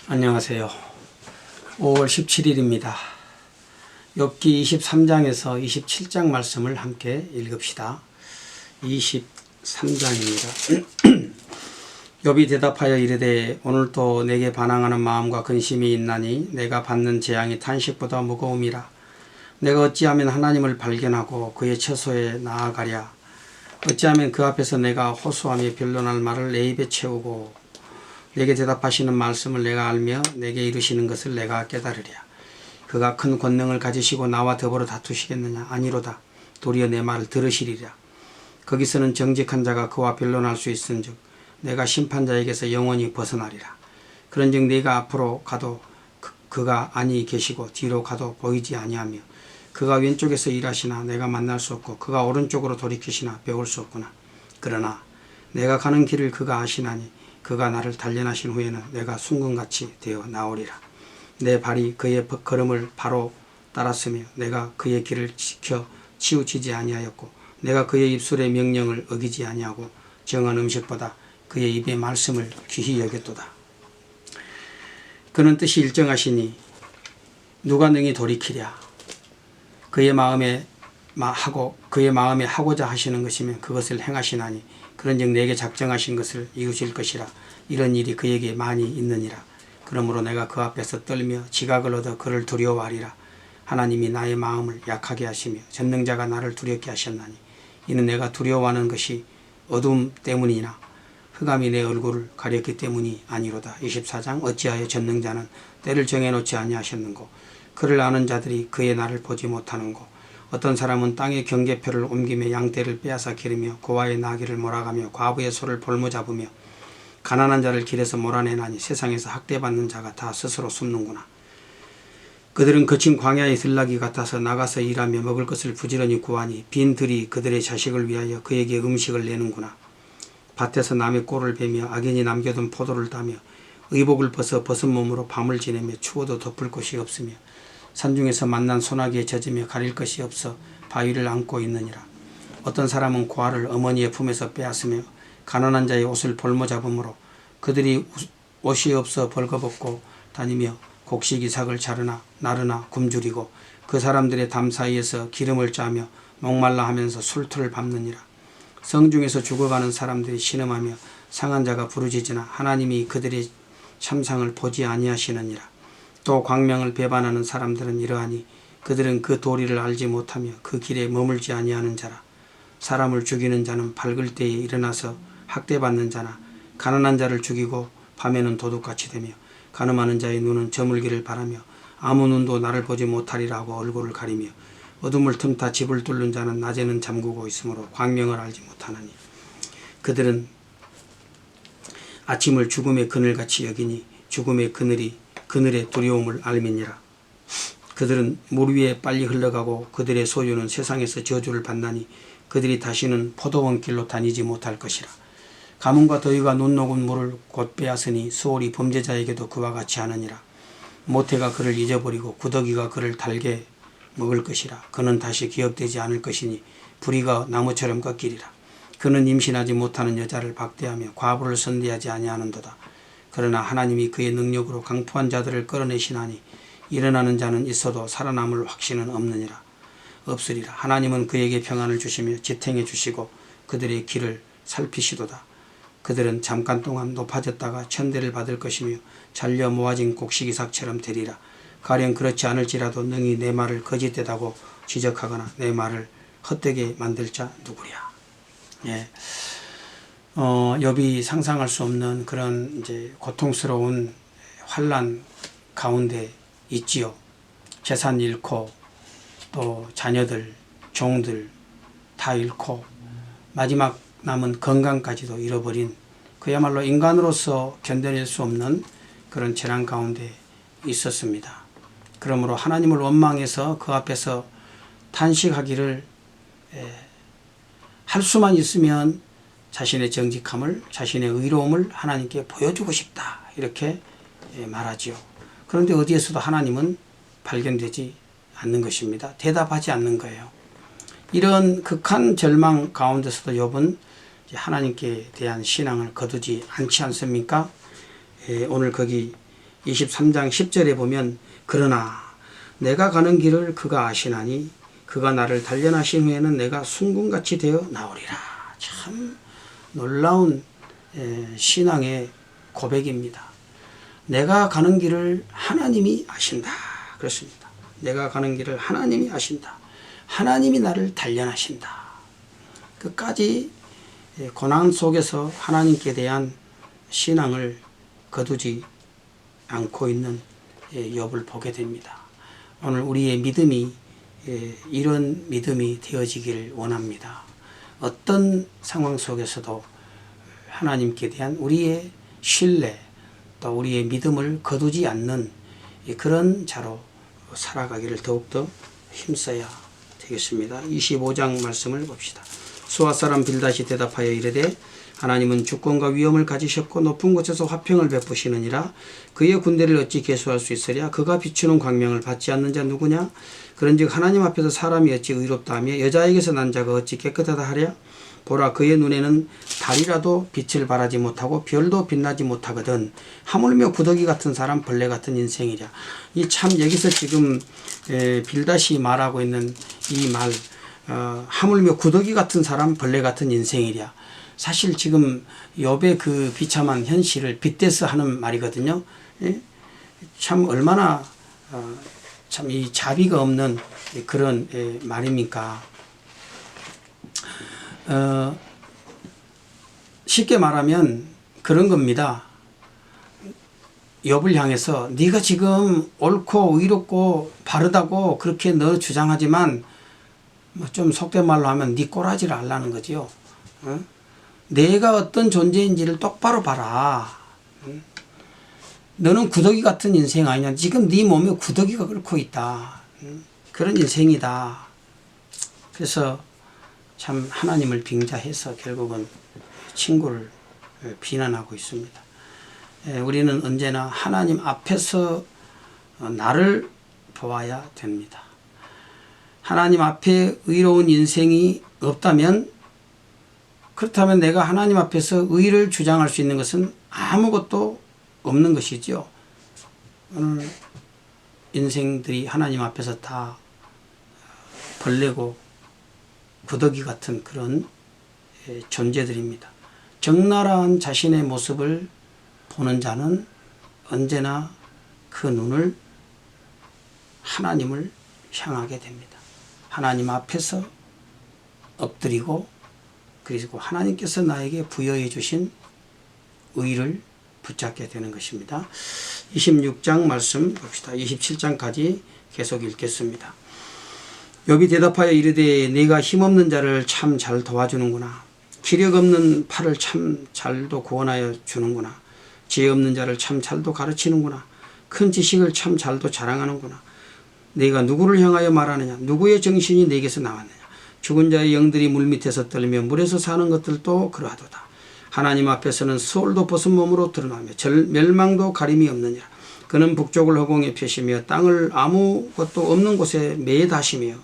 안녕하세요. 5월 17일입니다. 욥기 23장에서 27장 말씀을 함께 읽읍시다. 23장입니다. 욥이 대답하여 이르되 오늘도 내게 반항하는 마음과 근심이 있나니 내가 받는 재앙이 탄식보다 무거움이라. 내가 어찌하면 하나님을 발견하고 그의 처소에 나아가랴. 어찌하면 그 앞에서 내가 호소하며 변론할 말을 내 입에 채우고 내게 대답하시는 말씀을 내가 알며 내게 이루시는 것을 내가 깨달으랴. 그가 큰 권능을 가지시고 나와 더불어 다투시겠느냐? 아니로다. 도리어 내 말을 들으시리라. 거기서는 정직한 자가 그와 변론할 수 있은즉 내가 심판자에게서 영원히 벗어나리라. 그런즉 내가 앞으로 가도 그가 아니 계시고 뒤로 가도 보이지 아니하며 그가 왼쪽에서 일하시나 내가 만날 수 없고 그가 오른쪽으로 돌이키시나 배울 수 없구나. 그러나 내가 가는 길을 그가 아시나니 그가 나를 단련하신 후에는 내가 순금같이 되어 나오리라. 내 발이 그의 걸음을 바로 따랐으며 내가 그의 길을 지켜 치우치지 아니하였고 내가 그의 입술의 명령을 어기지 아니하고 정한 음식보다 그의 입의 말씀을 귀히 여겼도다. 그는 뜻이 일정하시니 누가 능히 돌이키랴. 그의 마음에 하고자 하시는 것이면 그것을 행하시나니 그런즉 내게 작정하신 것을 이루실 것이라. 이런 일이 그에게 많이 있느니라. 그러므로 내가 그 앞에서 떨며 지각을 얻어 그를 두려워하리라. 하나님이 나의 마음을 약하게 하시며 전능자가 나를 두렵게 하셨나니 이는 내가 두려워하는 것이 어둠 때문이나 흑암이 내 얼굴을 가렸기 때문이 아니로다. 24장 어찌하여 전능자는 때를 정해놓지 아니하셨는고 그를 아는 자들이 그의 날을 보지 못하는고 어떤 사람은 땅의 경계표를 옮기며 양떼를 빼앗아 기르며 고아의 나귀를 몰아가며 과부의 소를 볼모잡으며 가난한 자를 길에서 몰아내나니 세상에서 학대받는 자가 다 스스로 숨는구나. 그들은 거친 광야의 들나귀 같아서 나가서 일하며 먹을 것을 부지런히 구하니 빈 들이 그들의 자식을 위하여 그에게 음식을 내는구나. 밭에서 남의 꼴을 베며 악인이 남겨둔 포도를 따며 의복을 벗어 벗은 몸으로 밤을 지내며 추워도 덮을 곳이 없으며 산중에서 만난 소나기에 젖으며 가릴 것이 없어 바위를 안고 있느니라. 어떤 사람은 고아를 어머니의 품에서 빼앗으며 가난한 자의 옷을 볼모잡음으로 그들이 옷이 없어 벌거벗고 다니며 곡식 이삭을 나르나 굶주리고 그 사람들의 담 사이에서 기름을 짜며 목말라 하면서 술틀을 밟느니라. 성중에서 죽어가는 사람들이 신음하며 상한 자가 부르짖으나 하나님이 그들의 참상을 보지 아니하시느니라. 또 광명을 배반하는 사람들은 이러하니 그들은 그 도리를 알지 못하며 그 길에 머물지 아니하는 자라. 사람을 죽이는 자는 밝을 때에 일어나서 학대받는 자나 가난한 자를 죽이고 밤에는 도둑같이 되며 간음하는 자의 눈은 저물기를 바라며 아무 눈도 나를 보지 못하리라 하고 얼굴을 가리며 어둠을 틈타 집을 뚫는 자는 낮에는 잠그고 있으므로 광명을 알지 못하나니 그들은 아침을 죽음의 그늘같이 여기니 죽음의 그늘의 두려움을 알미니라. 그들은 물 위에 빨리 흘러가고 그들의 소유는 세상에서 저주를 받나니 그들이 다시는 포도원 길로 다니지 못할 것이라. 가뭄과 더위가 눈 녹은 물을 곧 빼앗으니 수월이 범죄자에게도 그와 같이 하느니라. 모태가 그를 잊어버리고 구더기가 그를 달게 먹을 것이라. 그는 다시 기억되지 않을 것이니 부리가 나무처럼 꺾이리라. 그는 임신하지 못하는 여자를 박대하며 과부를 선대하지 아니하는도다. 그러나 하나님이 그의 능력으로 강포한 자들을 끌어내시나니 일어나는 자는 있어도 살아남을 확신은 없으리라. 하나님은 그에게 평안을 주시며 지탱해 주시고 그들의 길을 살피시도다. 그들은 잠깐 동안 높아졌다가 천대를 받을 것이며 잘려 모아진 곡식 이삭처럼 되리라. 가령 그렇지 않을지라도 능히 내 말을 거짓되다고 지적하거나 내 말을 헛되게 만들 자 누구랴. 예. 욥이 상상할 수 없는 그런 이제 고통스러운 환난 가운데 있지요. 재산 잃고 또 자녀들, 종들 다 잃고 마지막 남은 건강까지도 잃어버린 그야말로 인간으로서 견뎌낼 수 없는 그런 재난 가운데 있었습니다. 그러므로 하나님을 원망해서 그 앞에서 탄식하기를 할 수만 있으면 자신의 정직함을 자신의 의로움을 하나님께 보여주고 싶다 이렇게 말하지요. 그런데 어디에서도 하나님은 발견되지 않는 것입니다. 대답하지 않는 거예요. 이런 극한 절망 가운데서도 욥은 하나님께 대한 신앙을 거두지 않지 않습니까? 오늘 거기 23장 10절에 보면 그러나 내가 가는 길을 그가 아시나니 그가 나를 단련하신 후에는 내가 순금같이 되어 나오리라. 참 놀라운 신앙의 고백입니다. 내가 가는 길을 하나님이 아신다. 그렇습니다. 내가 가는 길을 하나님이 아신다. 하나님이 나를 단련하신다. 끝까지 고난 속에서 하나님께 대한 신앙을 거두지 않고 있는 욥을 보게 됩니다. 오늘 우리의 믿음이 이런 믿음이 되어지기를 원합니다. 어떤 상황 속에서도 하나님께 대한 우리의 신뢰 또 우리의 믿음을 거두지 않는 그런 자로 살아가기를 더욱더 힘써야 되겠습니다. 25장 말씀을 봅시다. 수아 사람 빌닷이 대답하여 이르되 하나님은 주권과 위엄을 가지셨고 높은 곳에서 화평을 베푸시느니라. 그의 군대를 어찌 계수할 수 있으랴. 그가 비추는 광명을 받지 않는 자 누구냐. 그런즉 하나님 앞에서 사람이 어찌 의롭다 하며 여자에게서 난 자가 어찌 깨끗하다 하랴. 보라, 그의 눈에는 달이라도 빛을 발하지 못하고 별도 빛나지 못하거든. 하물며 구더기 같은 사람, 벌레 같은 인생이랴. 이 참 여기서 지금 빌닷이 말하고 있는 이 말, 하물며 구더기 같은 사람, 벌레 같은 인생이랴. 사실 지금 욥의 그 비참한 현실을 빗대서 하는 말이거든요. 참 얼마나 참 이 자비가 없는 그런 말입니까? 쉽게 말하면 그런 겁니다. 욥을 향해서 네가 지금 옳고 의롭고 바르다고 그렇게 너 주장하지만 뭐 좀 속된 말로 하면 네 꼬라지를 알라는 거지요. 내가 어떤 존재인지를 똑바로 봐라. 너는 구더기 같은 인생 아니냐. 지금 네 몸에 구더기가 끓고 있다. 그런 인생이다. 그래서 참 하나님을 빙자해서 결국은 친구를 비난하고 있습니다. 우리는 언제나 하나님 앞에서 나를 보아야 됩니다. 하나님 앞에 의로운 인생이 없다면, 그렇다면 내가 하나님 앞에서 의를 주장할 수 있는 것은 아무것도 없는 것이죠. 오늘 인생들이 하나님 앞에서 다 벌레고 구더기 같은 그런 존재들입니다. 적나라한 자신의 모습을 보는 자는 언제나 그 눈을 하나님을 향하게 됩니다. 하나님 앞에서 엎드리고, 그리고 하나님께서 나에게 부여해 주신 의를 붙잡게 되는 것입니다. 26장 말씀 봅시다. 27장까지 계속 읽겠습니다. 욥이 대답하여 이르되 네가 힘없는 자를 참 잘 도와주는구나. 기력 없는 팔을 참 잘도 구원하여 주는구나. 지혜 없는 자를 참 잘도 가르치는구나. 큰 지식을 참 잘도 자랑하는구나. 네가 누구를 향하여 말하느냐. 누구의 정신이 네게서 나왔느냐. 죽은 자의 영들이 물밑에서 떨며 물에서 사는 것들도 그러하도다. 하나님 앞에서는 수월도 벗은 몸으로 드러나며 멸망도 가림이 없느니라. 그는 북쪽을 허공에 펴시며 땅을 아무것도 없는 곳에 매다시며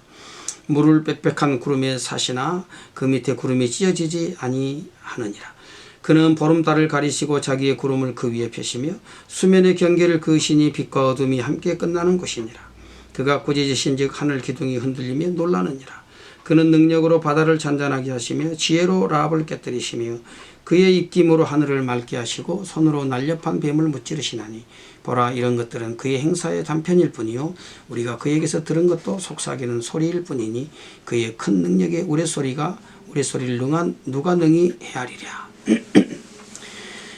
물을 빽빽한 구름에 사시나 그 밑에 구름이 찢어지지 아니하느니라. 그는 보름달을 가리시고 자기의 구름을 그 위에 펴시며 수면의 경계를 그으시니 빛과 어둠이 함께 끝나는 곳이니라. 그가 꾸짖으신즉 하늘 기둥이 흔들리며 놀라느니라. 그는 능력으로 바다를 잔잔하게 하시며 지혜로 라합을 깨뜨리시며 그의 입김으로 하늘을 맑게 하시고 손으로 날렵한 뱀을 무찌르시나니 보라, 이런 것들은 그의 행사의 단편일 뿐이요 우리가 그에게서 들은 것도 속삭이는 소리일 뿐이니 그의 큰 능력의 우레소리를 누가 능히 헤아리랴.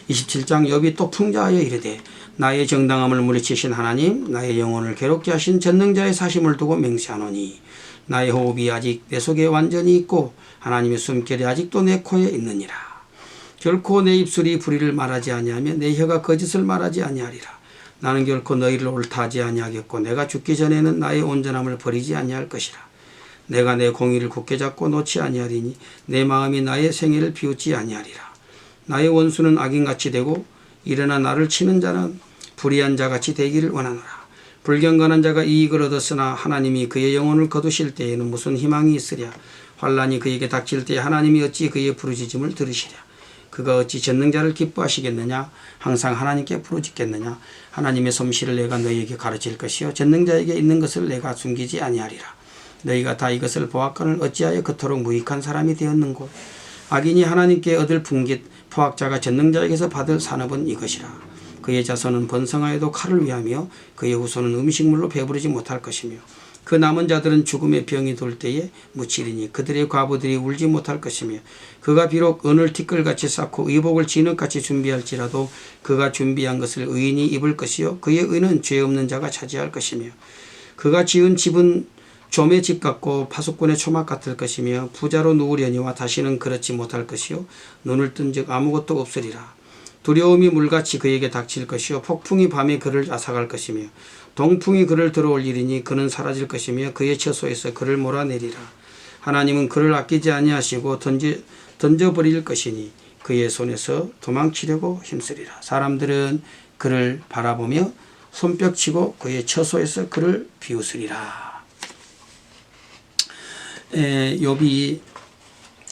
27장 욥이 또 풍자하여 이르되 나의 정당함을 물리치신 하나님, 나의 영혼을 괴롭게 하신 전능자의 사심을 두고 맹세하노니 나의 호흡이 아직 내 속에 완전히 있고 하나님의 숨결이 아직도 내 코에 있느니라. 결코 내 입술이 불의를 말하지 아니하며 내 혀가 거짓을 말하지 아니하리라. 나는 결코 너희를 옳다하지 아니하겠고 내가 죽기 전에는 나의 온전함을 버리지 아니할 것이라. 내가 내 공의를 굳게 잡고 놓지 아니하리니 내 마음이 나의 생애를 비웃지 아니하리라. 나의 원수는 악인같이 되고 일어나 나를 치는 자는 불의한 자같이 되기를 원하노라. 불경건한 자가 이익을 얻었으나 하나님이 그의 영혼을 거두실 때에는 무슨 희망이 있으랴. 환난이 그에게 닥칠 때에 하나님이 어찌 그의 부르짖음을 들으시랴. 그가 어찌 전능자를 기뻐하시겠느냐? 항상 하나님께 부르짖겠느냐? 하나님의 솜씨를 내가 너희에게 가르칠 것이요 전능자에게 있는 것을 내가 숨기지 아니하리라. 너희가 다 이것을 보았거늘 어찌하여 그토록 무익한 사람이 되었는고? 악인이 하나님께 얻을 분깃, 포악자가 전능자에게서 받을 산업은 이것이라. 그의 자손은 번성하여도 칼을 위하며 그의 후손은 음식물로 배부르지 못할 것이며 그 남은 자들은 죽음의 병이 돌 때에 묻히리니 그들의 과부들이 울지 못할 것이며 그가 비록 은을 티끌같이 쌓고 의복을 진흙같이 준비할지라도 그가 준비한 것을 의인이 입을 것이요 그의 의는 죄 없는 자가 차지할 것이며 그가 지은 집은 좀의 집 같고 파수꾼의 초막 같을 것이며 부자로 누우려니와 다시는 그렇지 못할 것이요 눈을 뜬 즉 아무것도 없으리라. 두려움이 물같이 그에게 닥칠 것이요 폭풍이 밤에 그를 앗아갈 것이며 동풍이 그를 들어올리리니 그는 사라질 것이며 그의 처소에서 그를 몰아내리라. 하나님은 그를 아끼지 아니하시고 던져버릴 것이니 그의 손에서 도망치려고 힘쓰리라. 사람들은 그를 바라보며 손뼉치고 그의 처소에서 그를 비웃으리라. 욥이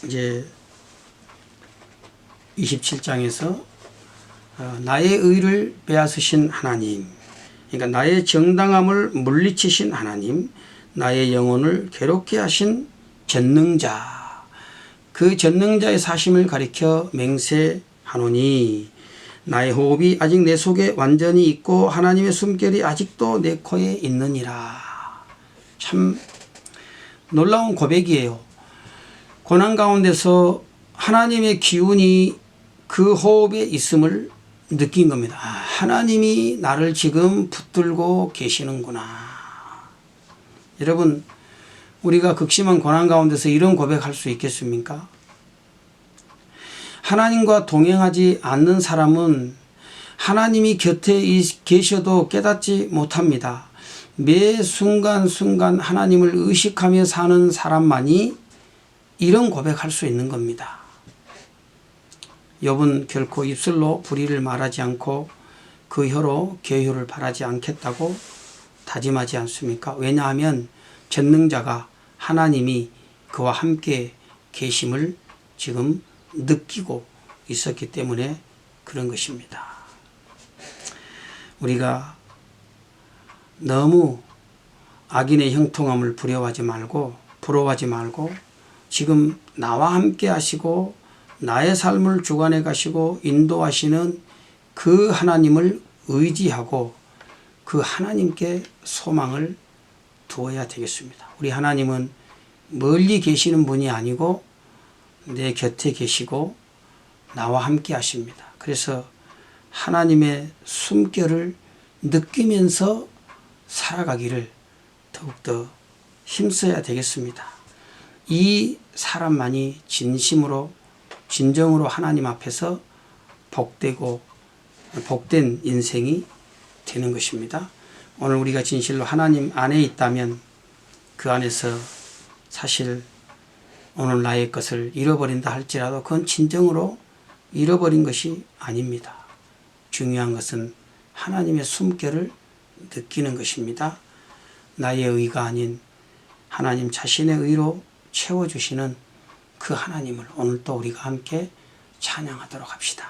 이제 27장에서 나의 의를 빼앗으신 하나님, 그러니까 나의 정당함을 물리치신 하나님, 나의 영혼을 괴롭게 하신 전능자, 그 전능자의 사심을 가리켜 맹세하노니 나의 호흡이 아직 내 속에 완전히 있고 하나님의 숨결이 아직도 내 코에 있느니라. 참 놀라운 고백이에요. 고난 가운데서 하나님의 기운이 그 호흡에 있음을 느낀 겁니다. 하나님이 나를 지금 붙들고 계시는구나. 여러분, 우리가 극심한 고난 가운데서 이런 고백할 수 있겠습니까? 하나님과 동행하지 않는 사람은 하나님이 곁에 계셔도 깨닫지 못합니다. 매 순간순간 하나님을 의식하며 사는 사람만이 이런 고백할 수 있는 겁니다. 욥은 결코 입술로 불의를 말하지 않고 그 혀로 계효를 바라지 않겠다고 다짐하지 않습니까? 왜냐하면 전능자가 하나님이 그와 함께 계심을 지금 느끼고 있었기 때문에 그런 것입니다. 우리가 너무 악인의 형통함을 부러워하지 말고 지금 나와 함께 하시고 나의 삶을 주관해 가시고 인도하시는 그 하나님을 의지하고 그 하나님께 소망을 두어야 되겠습니다. 우리 하나님은 멀리 계시는 분이 아니고 내 곁에 계시고 나와 함께 하십니다. 그래서 하나님의 숨결을 느끼면서 살아가기를 더욱더 힘써야 되겠습니다. 이 사람만이 진정으로 하나님 앞에서 복된 인생이 되는 것입니다. 오늘 우리가 진실로 하나님 안에 있다면 그 안에서 사실 오늘 나의 것을 잃어버린다 할지라도 그건 진정으로 잃어버린 것이 아닙니다. 중요한 것은 하나님의 숨결을 느끼는 것입니다. 나의 의가 아닌 하나님 자신의 의로 채워주시는 그 하나님을 오늘 또 우리가 함께 찬양하도록 합시다.